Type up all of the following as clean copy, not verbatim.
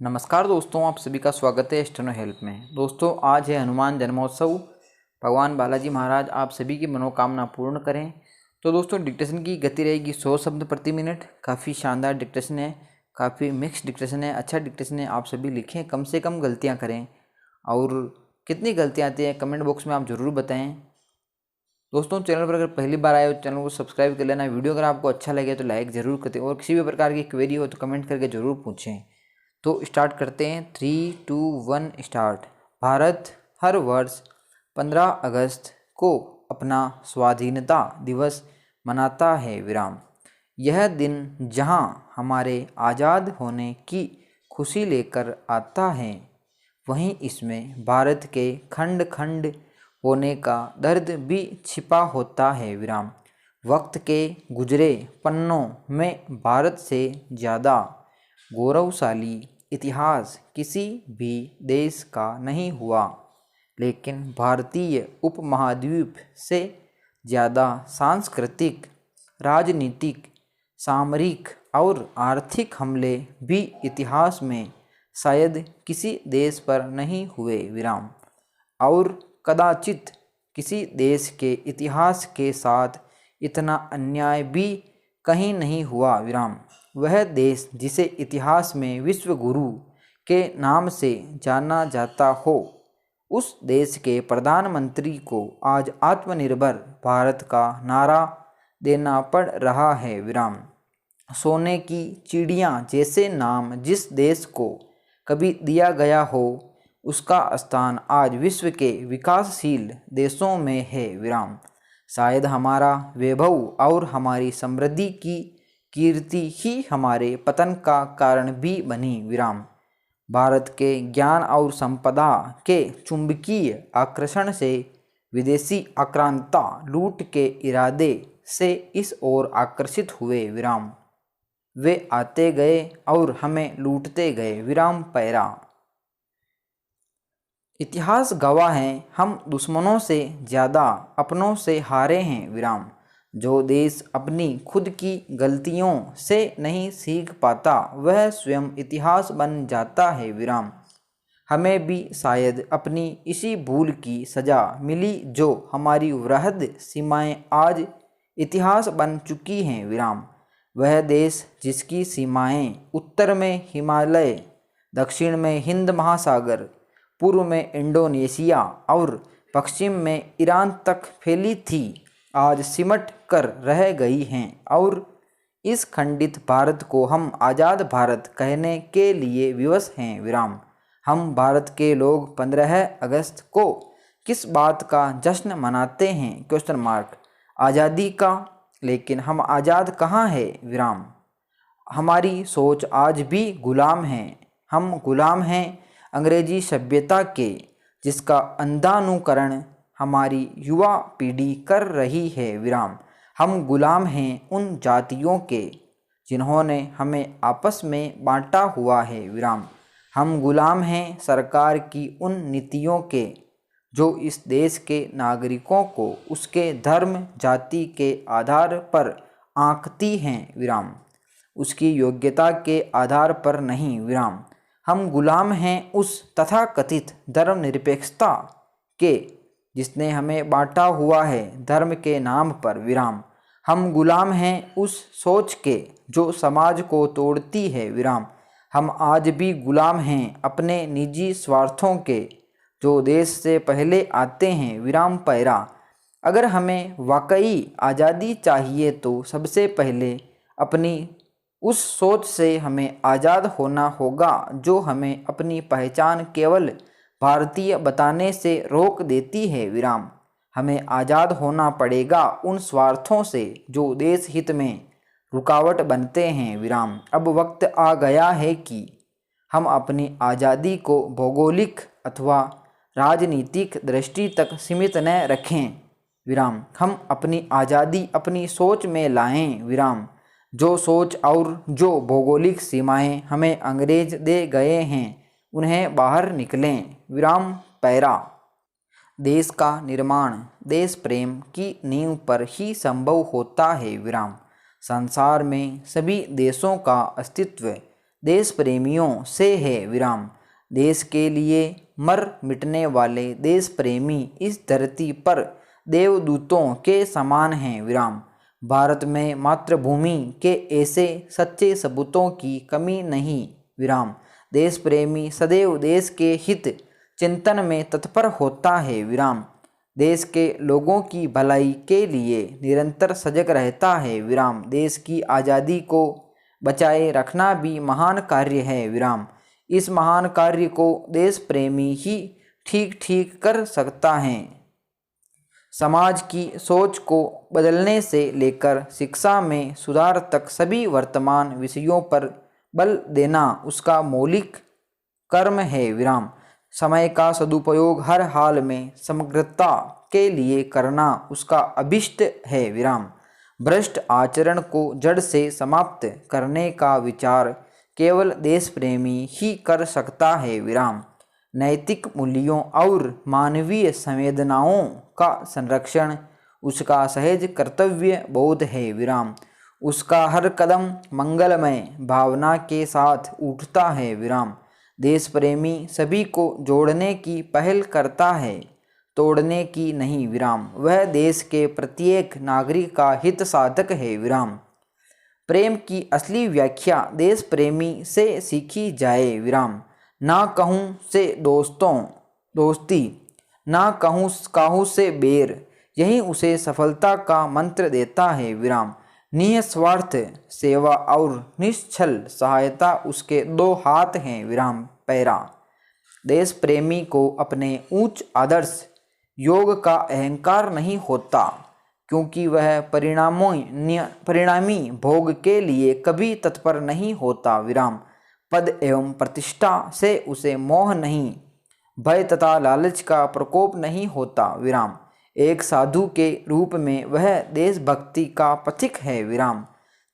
नमस्कार दोस्तों, आप सभी का स्वागत है स्टेनो हेल्प में। दोस्तों, आज है हनुमान जन्मोत्सव। भगवान बालाजी महाराज आप सभी की मनोकामना पूर्ण करें। तो दोस्तों, डिक्टेशन की गति रहेगी 100 शब्द प्रति मिनट। काफ़ी शानदार डिक्टेशन है, काफ़ी मिक्स डिक्टेशन है, अच्छा डिक्टेशन है। आप सभी लिखें, कम से कम गलतियाँ करें। और कितनी गलतियाँ आती हैं कमेंट बॉक्स में आप ज़रूर बताएँ। दोस्तों, चैनल पर अगर पहली बार आए हो चैनल को सब्सक्राइब कर लेना। वीडियो अगर आपको अच्छा लगे तो लाइक ज़रूर करते, और किसी भी प्रकार की क्वेरी हो तो कमेंट करके ज़रूर पूछें। तो स्टार्ट करते हैं। 3, 2, 1 स्टार्ट। भारत हर वर्ष 15 अगस्त को अपना स्वाधीनता दिवस मनाता है विराम। यह दिन जहां हमारे आज़ाद होने की खुशी लेकर आता है, वहीं इसमें भारत के खंड खंड होने का दर्द भी छिपा होता है विराम। वक्त के गुजरे पन्नों में भारत से ज़्यादा गौरवशाली इतिहास किसी भी देश का नहीं हुआ, लेकिन भारतीय उपमहाद्वीप से ज़्यादा सांस्कृतिक, राजनीतिक, सामरिक और आर्थिक हमले भी इतिहास में शायद किसी देश पर नहीं हुए विराम। और कदाचित किसी देश के इतिहास के साथ इतना अन्याय भी कहीं नहीं हुआ विराम। वह देश जिसे इतिहास में विश्व गुरु के नाम से जाना जाता हो, उस देश के प्रधानमंत्री को आज आत्मनिर्भर भारत का नारा देना पड़ रहा है विराम। सोने की चिड़िया जैसे नाम जिस देश को कभी दिया गया हो, उसका स्थान आज विश्व के विकासशील देशों में है विराम। शायद हमारा वैभव और हमारी समृद्धि की कीर्ति ही हमारे पतन का कारण भी बनी विराम। भारत के ज्ञान और संपदा के चुंबकीय आकर्षण से विदेशी आक्रांता लूट के इरादे से इस ओर आकर्षित हुए विराम। वे आते गए और हमें लूटते गए विराम पैरा। इतिहास गवाह है, हम दुश्मनों से ज़्यादा अपनों से हारे हैं विराम। जो देश अपनी खुद की गलतियों से नहीं सीख पाता, वह स्वयं इतिहास बन जाता है विराम। हमें भी शायद अपनी इसी भूल की सज़ा मिली, जो हमारी वृहद सीमाएं आज इतिहास बन चुकी हैं विराम। वह देश जिसकी सीमाएं उत्तर में हिमालय, दक्षिण में हिंद महासागर, पूर्व में इंडोनेशिया और पश्चिम में ईरान तक फैली थी, आज सिमट कर रह गई हैं। और इस खंडित भारत को हम आज़ाद भारत कहने के लिए विवश हैं विराम। हम भारत के लोग 15 अगस्त को किस बात का जश्न मनाते हैं? Question mark. आज़ादी का। लेकिन हम आज़ाद कहाँ हैं विराम? हमारी सोच आज भी गुलाम है। हम गुलाम हैं अंग्रेजी सभ्यता के, जिसका अंधानुकरण हमारी युवा पीढ़ी कर रही है विराम। हम गुलाम हैं उन जातियों के जिन्होंने हमें आपस में बांटा हुआ है विराम। हम गुलाम हैं सरकार की उन नीतियों के, जो इस देश के नागरिकों को उसके धर्म जाति के आधार पर आंकती हैं विराम, उसकी योग्यता के आधार पर नहीं विराम। हम गुलाम हैं उस तथाकथित धर्मनिरपेक्षता के, जिसने हमें बांटा हुआ है धर्म के नाम पर विराम। हम गुलाम हैं उस सोच के जो समाज को तोड़ती है विराम। हम आज भी गुलाम हैं अपने निजी स्वार्थों के, जो देश से पहले आते हैं विराम पैरा। अगर हमें वाकई आज़ादी चाहिए तो सबसे पहले अपनी उस सोच से हमें आज़ाद होना होगा, जो हमें अपनी पहचान केवल भारतीय बताने से रोक देती है विराम। हमें आज़ाद होना पड़ेगा उन स्वार्थों से जो देश हित में रुकावट बनते हैं विराम। अब वक्त आ गया है कि हम अपनी आज़ादी को भौगोलिक अथवा राजनीतिक दृष्टि तक सीमित न रखें विराम। हम अपनी आज़ादी अपनी सोच में लाएं विराम। जो सोच और जो भौगोलिक सीमाएं हमें अंग्रेज दे गए हैं, उन्हें बाहर निकलें विराम पैरा। देश का निर्माण देश प्रेम की नींव पर ही संभव होता है विराम। संसार में सभी देशों का अस्तित्व देश प्रेमियों से है विराम। देश के लिए मर मिटने वाले देश प्रेमी इस धरती पर देवदूतों के समान हैं विराम। भारत में मातृभूमि के ऐसे सच्चे सपूतों की कमी नहीं विराम। देश प्रेमी सदैव देश के हित चिंतन में तत्पर होता है विराम। देश के लोगों की भलाई के लिए निरंतर सजग रहता है विराम। देश की आज़ादी को बचाए रखना भी महान कार्य है विराम। इस महान कार्य को देश प्रेमी ही ठीक ठीक कर सकता है। समाज की सोच को बदलने से लेकर शिक्षा में सुधार तक सभी वर्तमान विषयों पर बल देना उसका मौलिक कर्म है विराम। समय का सदुपयोग हर हाल में समग्रता के लिए करना उसका अभिष्ट है विराम। भ्रष्ट आचरण को जड़ से समाप्त करने का विचार केवल देश प्रेमी ही कर सकता है विराम। नैतिक मूल्यों और मानवीय संवेदनाओं का संरक्षण उसका सहज कर्तव्य बोध है विराम। उसका हर कदम मंगलमय भावना के साथ उठता है विराम। देश प्रेमी सभी को जोड़ने की पहल करता है, तोड़ने की नहीं विराम। वह देश के प्रत्येक नागरिक का हित साधक है विराम। प्रेम की असली व्याख्या देश प्रेमी से सीखी जाए विराम। ना कहूँ से दोस्ती, ना कहूँ से बैर, यही उसे सफलता का मंत्र देता है विराम। निस्वार्थ सेवा और निश्चल सहायता उसके दो हाथ हैं विराम पैरा। देश प्रेमी को अपने उच्च आदर्श योग का अहंकार नहीं होता, क्योंकि वह परिणामी भोग के लिए कभी तत्पर नहीं होता विराम। पद एवं प्रतिष्ठा से उसे मोह नहीं, भय तथा लालच का प्रकोप नहीं होता विराम। एक साधु के रूप में वह देशभक्ति का पथिक है विराम।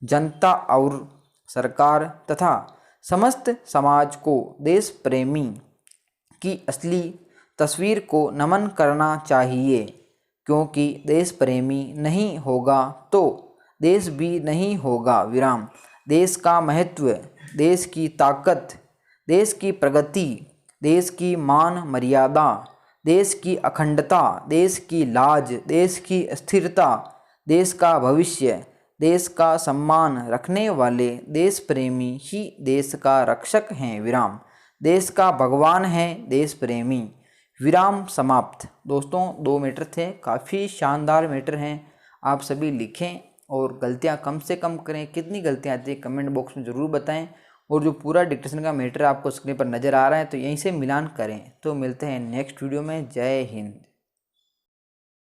जनता और सरकार तथा समस्त समाज को देश प्रेमी की असली तस्वीर को नमन करना चाहिए, क्योंकि देश प्रेमी नहीं होगा तो देश भी नहीं होगा विराम। देश का महत्व, देश की ताकत, देश की प्रगति, देश की मान मर्यादा, देश की अखंडता, देश की लाज, देश की स्थिरता, देश का भविष्य, देश का सम्मान रखने वाले देश प्रेमी ही देश का रक्षक हैं विराम। देश का भगवान है देश प्रेमी। विराम समाप्त। दोस्तों 2 मीटर थे, काफ़ी शानदार मीटर हैं। आप सभी लिखें और गलतियां कम से कम करें। कितनी गलतियां आती है कमेंट बॉक्स में ज़रूर बताएं। और जो पूरा डिक्टेशन का मीटर आपको स्क्रीन पर नज़र आ रहा है तो यहीं से मिलान करें। तो मिलते हैं नेक्स्ट वीडियो में। जय हिंद।